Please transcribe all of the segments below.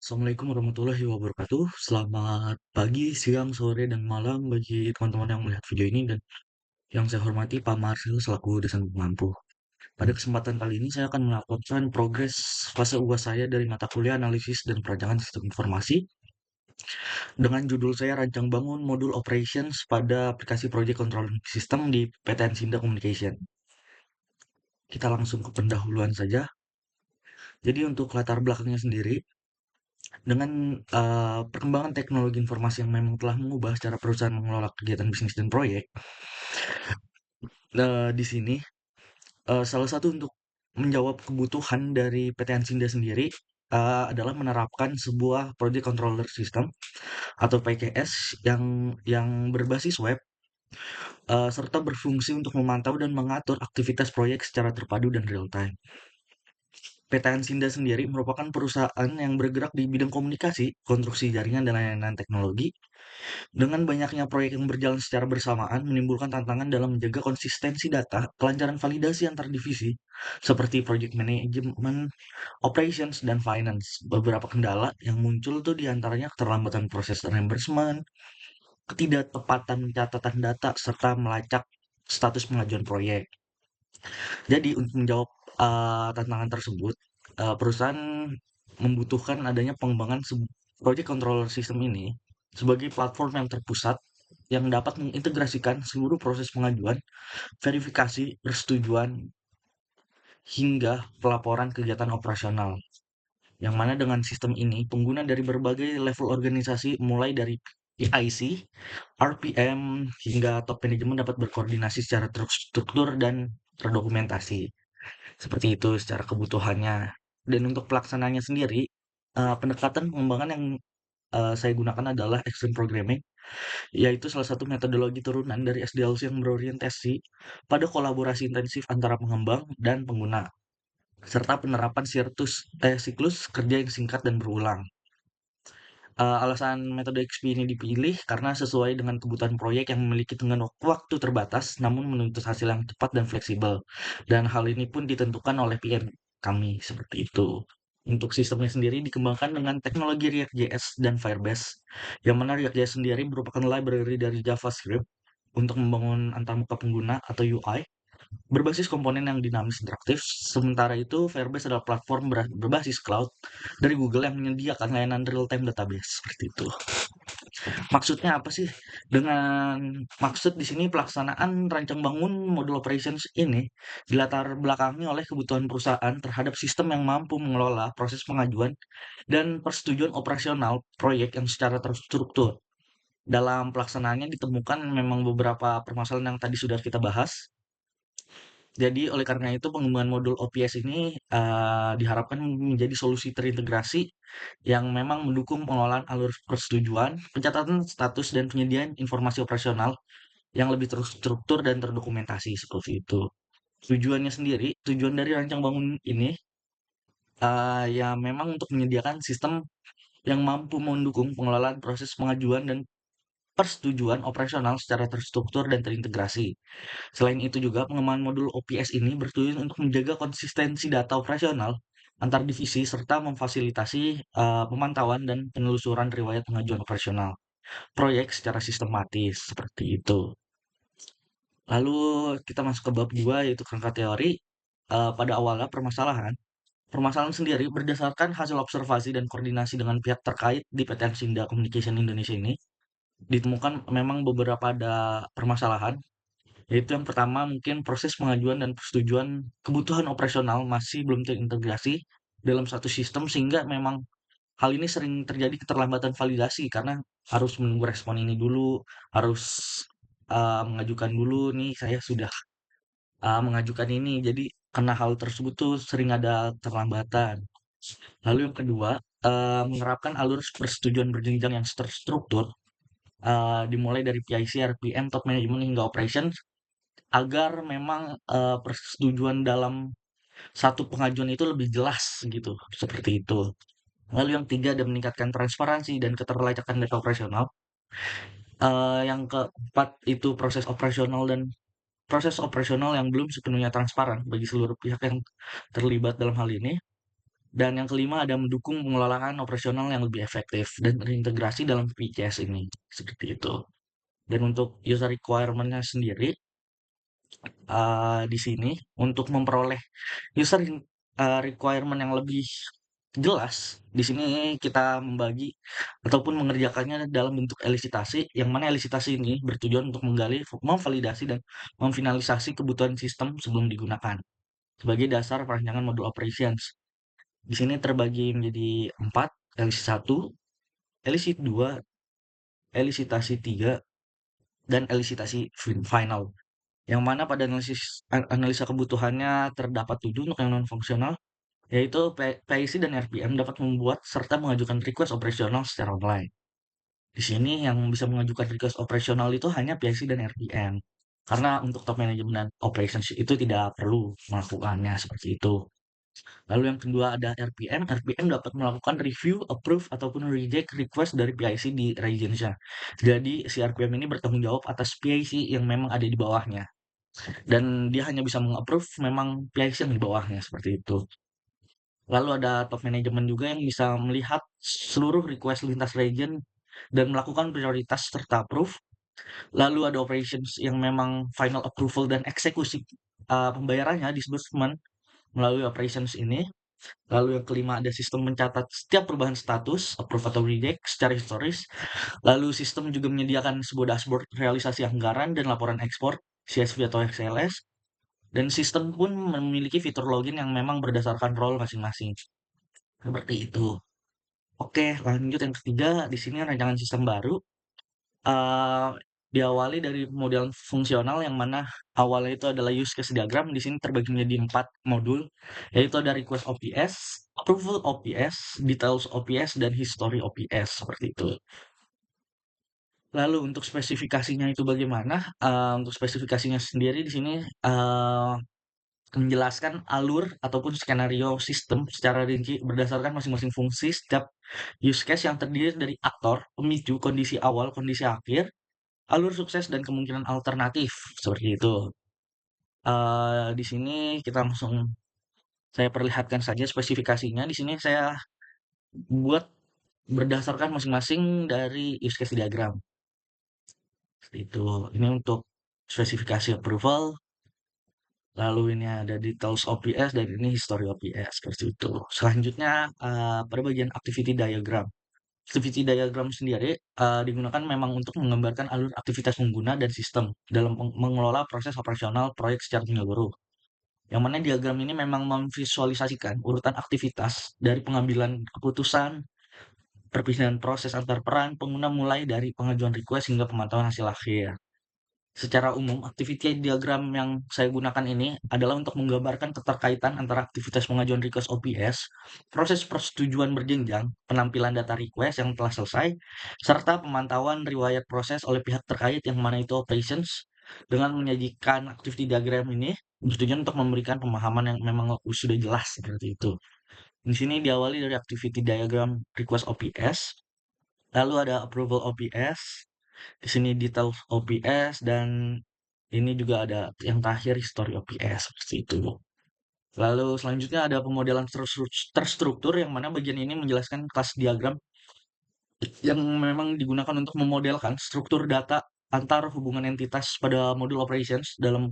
Assalamualaikum warahmatullahi wabarakatuh. Selamat pagi, siang, sore, dan malam bagi teman-teman yang melihat video ini dan yang saya hormati Pak Marsil selaku dosen pengampu. Pada kesempatan kali ini saya akan melaporkan progres fase UAS saya dari mata kuliah analisis dan perancangan sistem informasi dengan judul saya Rancang Bangun Modul Operations pada aplikasi Project Control System di PTN Sinda Communication. Kita langsung ke pendahuluan saja. Jadi untuk latar belakangnya sendiri, dengan perkembangan teknologi informasi yang memang telah mengubah cara perusahaan mengelola kegiatan bisnis dan proyek, di sini salah satu untuk menjawab kebutuhan dari PT Ansinda sendiri adalah menerapkan sebuah Project Controller System atau PCS yang berbasis web serta berfungsi untuk memantau dan mengatur aktivitas proyek secara terpadu dan real time. PT Ansinda sendiri merupakan perusahaan yang bergerak di bidang komunikasi, konstruksi jaringan, dan layanan teknologi. Dengan banyaknya proyek yang berjalan secara bersamaan, menimbulkan tantangan dalam menjaga konsistensi data, kelancaran validasi antar divisi, seperti project management, operations, dan finance. Beberapa kendala yang muncul tuh diantaranya keterlambatan proses reimbursement, ketidaktepatan catatan data, serta melacak status pengajuan proyek. Jadi untuk menjawab tantangan tersebut, perusahaan membutuhkan adanya pengembangan project controller system ini sebagai platform yang terpusat yang dapat mengintegrasikan seluruh proses pengajuan, verifikasi, persetujuan, hingga pelaporan kegiatan operasional. Yang mana dengan sistem ini, pengguna dari berbagai level organisasi mulai dari PIC, RPM, hingga top manajemen dapat berkoordinasi secara terstruktur dan terdokumentasi. Seperti itu secara kebutuhannya. Dan untuk pelaksananya sendiri, pendekatan pengembangan yang saya gunakan adalah Extreme Programming, yaitu salah satu metodologi turunan dari SDLC yang berorientasi pada kolaborasi intensif antara pengembang dan pengguna, serta penerapan siklus kerja yang singkat dan berulang. Alasan metode XP ini dipilih karena sesuai dengan kebutuhan proyek yang memiliki tenggang waktu terbatas, namun menuntut hasil yang cepat dan fleksibel. Dan hal ini pun ditentukan oleh PM kami, seperti itu. Untuk sistemnya sendiri dikembangkan dengan teknologi React.js dan Firebase, yang mana React.js sendiri merupakan library dari JavaScript untuk membangun antarmuka pengguna atau UI, berbasis komponen yang dinamis interaktif. Sementara itu, Firebase adalah platform berbasis cloud dari Google yang menyediakan layanan real-time database seperti itu. Maksudnya apa sih dengan maksud di sini pelaksanaan rancang bangun modul operations ini dilatar belakangi oleh kebutuhan perusahaan terhadap sistem yang mampu mengelola proses pengajuan dan persetujuan operasional proyek yang secara terstruktur. Dalam pelaksanaannya ditemukan memang beberapa permasalahan yang tadi sudah kita bahas. Jadi oleh karena itu pengembangan modul OPS ini diharapkan menjadi solusi terintegrasi yang memang mendukung pengelolaan alur persetujuan, pencatatan status, dan penyediaan informasi operasional yang lebih terstruktur dan terdokumentasi seperti itu. Tujuannya sendiri, tujuan dari rancang bangun ini ya memang untuk menyediakan sistem yang mampu mendukung pengelolaan proses pengajuan dan persetujuan operasional secara terstruktur dan terintegrasi. Selain itu juga pengembangan modul OPS ini bertujuan untuk menjaga konsistensi data operasional antar divisi serta memfasilitasi pemantauan dan penelusuran riwayat pengajuan operasional proyek secara sistematis seperti itu. Lalu kita masuk ke bab 2 yaitu kerangka teori. Pada awalnya permasalahan sendiri berdasarkan hasil observasi dan koordinasi dengan pihak terkait di PT Sinda Communication Indonesia ini ditemukan memang beberapa ada permasalahan. Yaitu yang pertama mungkin proses pengajuan dan persetujuan kebutuhan operasional masih belum terintegrasi dalam satu sistem sehingga memang hal ini sering terjadi keterlambatan validasi karena harus menunggu respon ini dulu, harus mengajukan dulu nih saya sudah mengajukan ini. Jadi karena hal tersebut tuh sering ada keterlambatan. Lalu yang kedua, menerapkan alur persetujuan berjenjang yang terstruktur, dimulai dari PIC, RPM, top management hingga operations agar memang, persetujuan dalam satu pengajuan itu lebih jelas gitu, seperti itu. Lalu yang tiga ada meningkatkan transparansi dan keterlekakan data operasional. Yang keempat itu proses operasional yang belum sepenuhnya transparan bagi seluruh pihak yang terlibat dalam hal ini. Dan yang kelima ada mendukung pengelolaan operasional yang lebih efektif dan terintegrasi dalam PCS ini, seperti itu. Dan untuk user requirement-nya sendiri, di sini untuk memperoleh user requirement yang lebih jelas, di sini kita membagi ataupun mengerjakannya dalam bentuk elisitasi, yang mana elisitasi ini bertujuan untuk menggali, memvalidasi, dan memfinalisasi kebutuhan sistem sebelum digunakan sebagai dasar perancangan modul operations. Di sini terbagi menjadi 4, elisitasi 1, elisitasi 2, elisitasi 3, dan elisitasi final. Yang mana pada analisa kebutuhannya terdapat 7 untuk yang non-fungsional, yaitu PIC dan RPM dapat membuat serta mengajukan request operasional secara online. Di sini yang bisa mengajukan request operasional itu hanya PIC dan RPM. Karena untuk top management dan operations itu tidak perlu melakukannya seperti itu. Lalu yang kedua ada RPM. RPM dapat melakukan review, approve, ataupun reject request dari PIC di regionsnya. Jadi si RPM ini bertanggung jawab atas PIC yang memang ada di bawahnya. Dan dia hanya bisa mengapprove memang PIC yang di bawahnya seperti itu. Lalu ada top management juga yang bisa melihat seluruh request lintas region dan melakukan prioritas serta approve. Lalu ada operations yang memang final approval dan eksekusi pembayarannya disbursement melalui operations ini. Lalu yang kelima ada sistem mencatat setiap perubahan status, approve atau reject secara historis. Lalu sistem juga menyediakan sebuah dashboard realisasi anggaran dan laporan ekspor, CSV atau XLS. Dan sistem pun memiliki fitur login yang memang berdasarkan role masing-masing. Seperti itu. Oke, lanjut yang ketiga, di sini rancangan sistem baru. eh Diawali dari model fungsional yang mana awalnya itu adalah use case diagram. Di sini terbagi menjadi 4 modul, yaitu ada request OPS, approval OPS, details OPS, dan history OPS seperti itu. Lalu untuk spesifikasinya itu bagaimana? Untuk spesifikasinya sendiri di sini menjelaskan alur ataupun skenario sistem secara rinci berdasarkan masing-masing fungsi setiap use case yang terdiri dari aktor, pemicu, kondisi awal, kondisi akhir, alur sukses, dan kemungkinan alternatif seperti itu. Di sini kita langsung saya perlihatkan saja spesifikasinya. Di sini saya buat berdasarkan masing-masing dari use case diagram. Seperti itu. Ini untuk spesifikasi approval, lalu ini ada details OPS, dan ini history OPS seperti itu. Selanjutnya pada bagian activity diagram. Activity diagram sendiri digunakan memang untuk menggambarkan alur aktivitas pengguna dan sistem dalam mengelola proses operasional proyek secara menyeluruh. Yang mana diagram ini memang memvisualisasikan urutan aktivitas dari pengambilan keputusan, perpindahan proses antar peran pengguna mulai dari pengajuan request hingga pemantauan hasil akhir. Secara umum, activity diagram yang saya gunakan ini adalah untuk menggambarkan keterkaitan antara aktivitas pengajuan request OPS, proses persetujuan berjenjang, penampilan data request yang telah selesai, serta pemantauan riwayat proses oleh pihak terkait yang mana itu operations. Dengan menyajikan activity diagram ini, bertujuan untuk memberikan pemahaman yang memang sudah jelas seperti itu. Di sini diawali dari activity diagram request OPS, lalu ada approval OPS, di sini detail OPS, dan ini juga ada yang terakhir history OPS seperti itu. Lalu selanjutnya ada pemodelan terstruktur yang mana bagian ini menjelaskan kelas diagram yang memang digunakan untuk memodelkan struktur data antar hubungan entitas pada modul operations dalam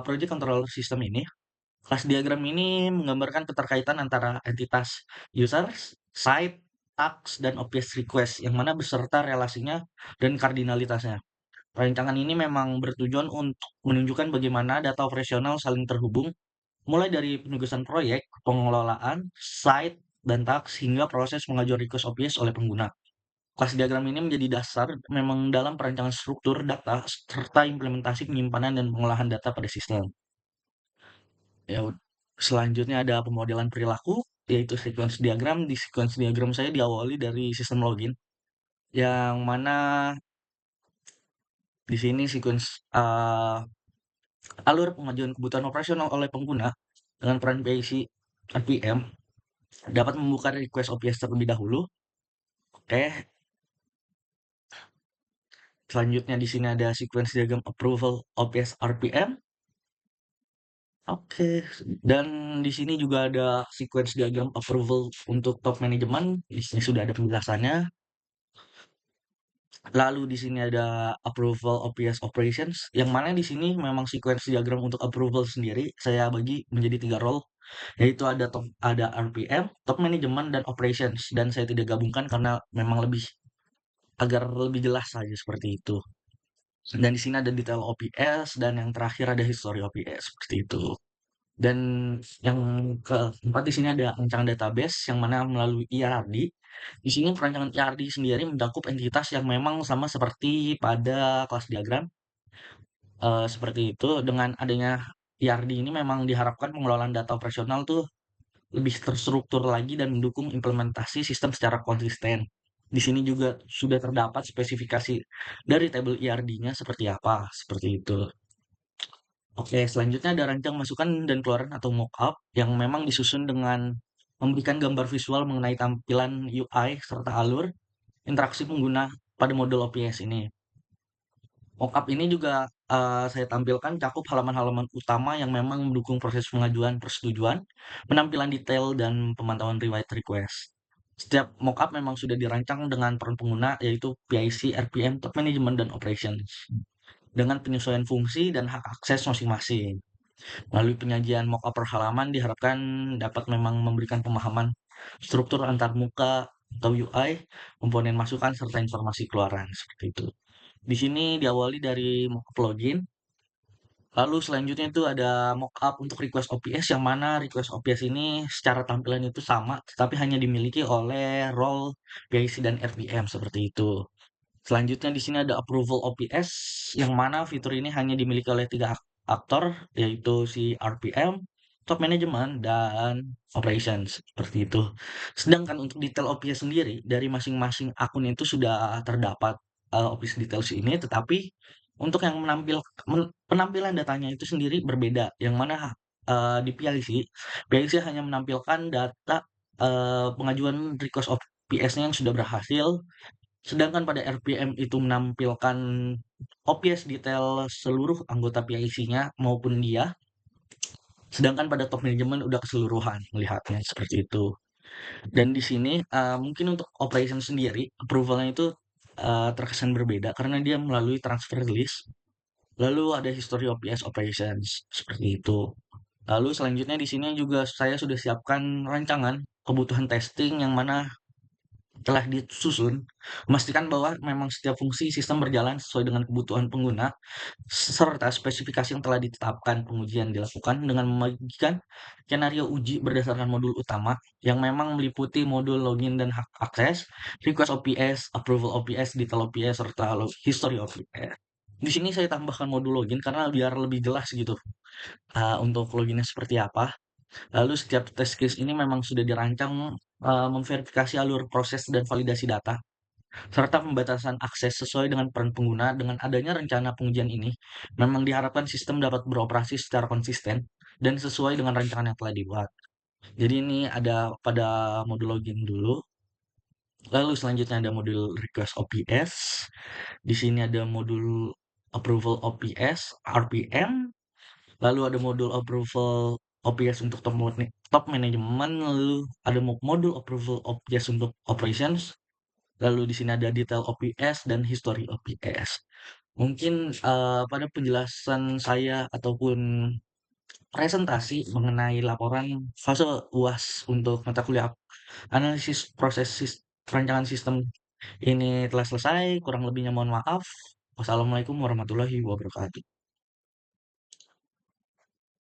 project control system ini. Kelas diagram ini menggambarkan keterkaitan antara entitas users, site, task, dan object request yang mana beserta relasinya dan kardinalitasnya. Rancangan ini memang bertujuan untuk menunjukkan bagaimana data operasional saling terhubung, mulai dari penugasan proyek, pengelolaan, site, dan task, hingga proses pengajuan request OPS oleh pengguna. Kelas diagram ini menjadi dasar memang dalam perancangan struktur data serta implementasi penyimpanan dan pengolahan data pada sistem. Ya, selanjutnya ada pemodelan perilaku, yaitu sequence diagram. Di sequence diagram saya diawali dari sistem login, yang mana di sini sequence alur pengajuan kebutuhan operasional oleh pengguna dengan peran PIC RPM dapat membuka request OPS terlebih dahulu. Oke, selanjutnya di sini ada sequence diagram approval OPS RPM. Oke, dan di sini juga ada sequence diagram approval untuk top management. Di sini sudah ada penjelasannya. Lalu di sini ada approval OPS operations, yang mana di sini memang sequence diagram untuk approval sendiri saya bagi menjadi 3 role, yaitu ada RPM, top management, dan operations. Dan saya tidak gabungkan karena memang agar lebih jelas saja seperti itu. Dan di sini ada detail OPS dan yang terakhir ada history OPS seperti itu. Dan yang keempat di sini ada rancangan database yang mana melalui IRD. Di sini perancangan IRD sendiri mencakup entitas yang memang sama seperti pada kelas diagram. Seperti itu. Dengan adanya IRD ini memang diharapkan pengelolaan data operasional tuh lebih terstruktur lagi dan mendukung implementasi sistem secara konsisten. Di sini juga sudah terdapat spesifikasi dari tabel IRD-nya seperti apa, seperti itu. Oke, selanjutnya ada rancang masukan dan keluaran atau mockup yang memang disusun dengan memberikan gambar visual mengenai tampilan UI serta alur interaksi pengguna pada modul OPS ini. Mockup ini juga saya tampilkan cakup halaman-halaman utama yang memang mendukung proses pengajuan persetujuan, penampilan detail, dan pemantauan riwayat request. Setiap mockup memang sudah dirancang dengan peran pengguna yaitu PIC, RPM, Top Management, dan Operations dengan penyesuaian fungsi dan hak akses masing-masing. Melalui penyajian mockup per halaman diharapkan dapat memang memberikan pemahaman struktur antar muka atau UI, komponen masukan, serta informasi keluaran seperti itu. Di sini diawali dari mockup login, lalu selanjutnya itu ada mockup untuk request OPS yang mana request OPS ini secara tampilan itu sama, tetapi hanya dimiliki oleh role PIC dan RPM seperti itu. Selanjutnya di sini ada approval OPS yang mana fitur ini hanya dimiliki oleh 3 aktor yaitu si RPM, top management, dan operations seperti itu. Sedangkan untuk detail OPS sendiri dari masing-masing akun itu sudah terdapat OPS details ini, tetapi untuk yang penampilan datanya itu sendiri berbeda. Yang mana di PIC hanya menampilkan data pengajuan request OPS-nya yang sudah berhasil. Sedangkan pada RPM itu menampilkan OPS detail seluruh anggota PIC-nya maupun dia, sedangkan pada top manajemen udah keseluruhan melihatnya seperti itu. Dan di sini mungkin untuk operation sendiri approval-nya itu terkesan berbeda karena dia melalui transfer list. Lalu ada history OPS operations seperti itu. Lalu selanjutnya di sini juga saya sudah siapkan rancangan kebutuhan testing yang mana telah disusun, memastikan bahwa memang setiap fungsi sistem berjalan sesuai dengan kebutuhan pengguna, serta spesifikasi yang telah ditetapkan. Pengujian dilakukan dengan membagikan skenario uji berdasarkan modul utama yang memang meliputi modul login dan hak akses, request OPS, approval OPS, detail OPS, serta history OPS. Di sini saya tambahkan modul login karena biar lebih jelas gitu untuk loginnya seperti apa. Lalu setiap test case ini memang sudah dirancang memverifikasi alur proses dan validasi data, serta pembatasan akses sesuai dengan peran pengguna. Dengan adanya rencana pengujian ini, memang diharapkan sistem dapat beroperasi secara konsisten dan sesuai dengan rancangan yang telah dibuat. Jadi ini ada pada modul login dulu. Lalu selanjutnya ada modul request OPS. Di sini ada modul approval OPS, RPM. Lalu ada modul approval OPS untuk top management, lalu ada modul approval OPS untuk operations, lalu di sini ada detail OPS dan history OPS. Mungkin pada penjelasan saya ataupun presentasi mengenai laporan fase UAS untuk mata kuliah analisis proses perancangan sistem ini telah selesai. Kurang lebihnya mohon maaf. Wassalamualaikum warahmatullahi wabarakatuh.